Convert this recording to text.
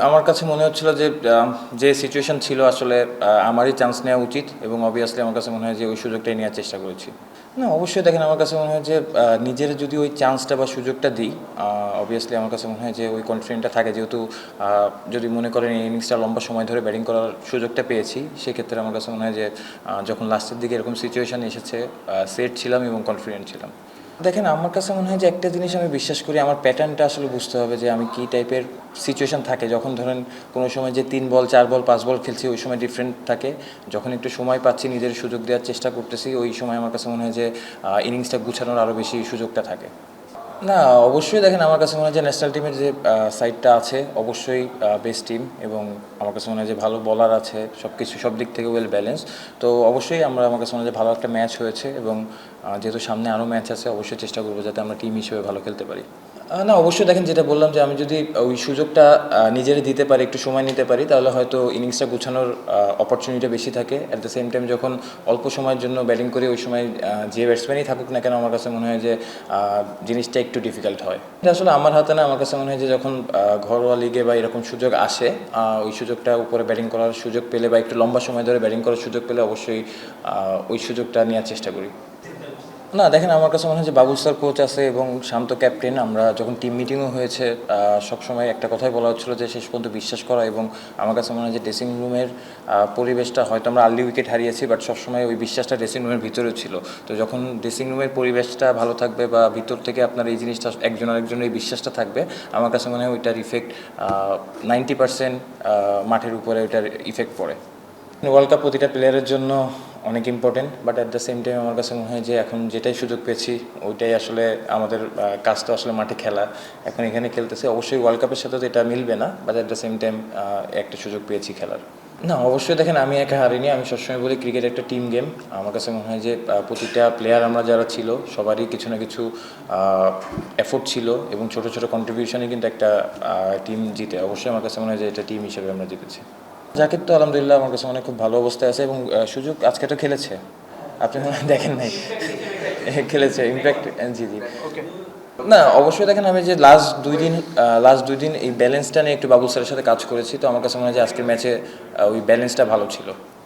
আমার কাছে মনে হচ্ছিল যে যে সিচুয়েশন ছিল আসলে আমারই চান্স নেওয়া উচিত এবং অবভিয়াসলি আমার কাছে মনে হয় যে ওই সুযোগটাই নেওয়ার চেষ্টা করেছি। না, অবশ্যই দেখেন, আমার কাছে মনে হয় যে নিজের যদি ওই চান্সটা বা সুযোগটা দিই, অবভিয়াসলি আমার কাছে মনে হয় যে ওই কনফিডেন্টটা থাকে, যেহেতু যদি মনে করেন এই ইনিংসটা লম্বা সময় ধরে ব্যাটিং করার সুযোগটা পেয়েছি, সেক্ষেত্রে আমার কাছে মনে হয় যে যখন লাস্টের দিকে এরকম সিচুয়েশান এসেছে, সেট ছিলাম এবং কনফিডেন্ট ছিলাম। দেখেন, আমার কাছে মনে হয় যে একটা জিনিস আমি বিশ্বাস করি, আমার প্যাটার্নটা আসলে বুঝতে হবে যে আমি কী টাইপের সিচুয়েশান থাকে। যখন ধরেন কোনো সময় যে 3 বল 4 বল 5 বল খেলছি, ওই সময় ডিফারেন্ট থাকে। যখন একটু সময় পাচ্ছি, নিজের সুযোগ দেওয়ার চেষ্টা করতেছি, ওই সময় আমার কাছে মনে হয় যে ইনিংসটা গুছানোর আরও বেশি সুযোগটা থাকে। না, অবশ্যই দেখেন, আমার কাছে মনে হয় যে ন্যাশনাল টিমের যে সাইডটা আছে অবশ্যই বেস্ট টিম, এবং আমার কাছে মনে হয় যে ভালো বলার আছে, সব দিক থেকে ওয়েল ব্যালেন্স। তো অবশ্যই আমার কাছে মনে হয় যে ভালো একটা ম্যাচ হয়েছে, এবং যেহেতু সামনে আরও ম্যাচ আছে, অবশ্যই চেষ্টা করবো যাতে আমরা টিম হিসেবে ভালো খেলতে পারি। না, অবশ্যই দেখেন, যেটা বললাম যে আমি যদি ওই সুযোগটা নিজেরে দিতে পারি, একটু সময় নিতে পারি, তাহলে হয়তো ইনিংসটা গুছানোর অপরচুনিটি বেশি থাকে। অ্যাট দ্য সেম টাইম যখন অল্প সময়ের জন্য ব্যাটিং করি, ওই সময় যে ব্যাটসম্যানই থাকুক না কেন, আমার কাছে মনে হয় যে জিনিসটা একটু ডিফিকাল্ট হয়। এটা আসলে আমার হাতে না। আমার কাছে মনে হয় যে যখন ঘরোয়া লিগে বা এরকম সুযোগ আসে, ওই সুযোগটা উপরে ব্যাটিং করার সুযোগ পেলে বা একটু লম্বা সময় ধরে ব্যাটিং করার সুযোগ পেলে অবশ্যই ওই সুযোগটা নেওয়ার চেষ্টা করি। না, দেখেন, আমার কাছে মনে হয় যে বাবুল স্যার কোচ আছে এবং শান্ত ক্যাপ্টেন। আমরা যখন টিম মিটিংও হয়েছে, সবসময় একটা কথাই বলা হচ্ছিলো যে শেষ পর্যন্ত বিশ্বাস করা, এবং আমার কাছে মনে হয় যে ড্রেসিং রুমের পরিবেশটা, হয়তো আমরা আর্লি উইকেট হারিয়েছি, বাট সবসময় ওই বিশ্বাসটা ড্রেসিং রুমের ভিতরেও ছিল। তো যখন ড্রেসিং রুমের পরিবেশটা ভালো থাকবে বা ভিতর থেকে আপনার এই জিনিসটা একজন আরেকজনের এই বিশ্বাসটা থাকবে, আমার কাছে মনে হয় ওইটার ইফেক্ট 90% মাঠের উপরে ওইটার ইফেক্ট পড়ে। ওয়ার্ল্ড কাপ প্রতিটা প্লেয়ারের জন্য অনেক important, but at the same time আমার কাছে মনে হয় যে এখন যেটাই সুযোগ পেয়েছি, ওইটাই আসলে আমাদের কাজটা আসলে মাঠে খেলা। এখন এখানে খেলতেছে, অবশ্যই ওয়ার্ল্ড কাপের সাথে তো এটা মিলবে না, but at the same time একটা সুযোগ পেয়েছি খেলার। না, অবশ্যই দেখেন, আমি একা হারিনি। আমি সবসময় বলি ক্রিকেট একটা টিম গেম। আমার কাছে মনে হয় যে প্রতিটা প্লেয়ার আমরা যারা ছিল, সবারই কিছু না কিছু এফোর্ট ছিল, এবং ছোটো ছোটো কন্ট্রিবিউশনে কিন্তু একটা টিম জিতে। অবশ্যই আমার কাছে মনে হয় যে এটা টিম হিসেবে আমরা জিতেছি। জাকির তো আলহামদুলিল্লাহ আমার কাছে মনে খুব ভালো অবস্থায় আছে, এবং সুযোগ আজকে তো খেলেছে, আপনি মনে হয় দেখেন নাই। খেলেছে ইনফ্যাক্ট। জি জি। না, অবশ্যই দেখেন, আমি যে লাস্ট দুই দিন এই ব্যালেন্সটা নিয়ে একটু বাবুল স্যারের সাথে কাজ করেছি, তো আমার কাছে মনে হয় যে আজকের ম্যাচে ওই ব্যালেন্সটা ভালো ছিল।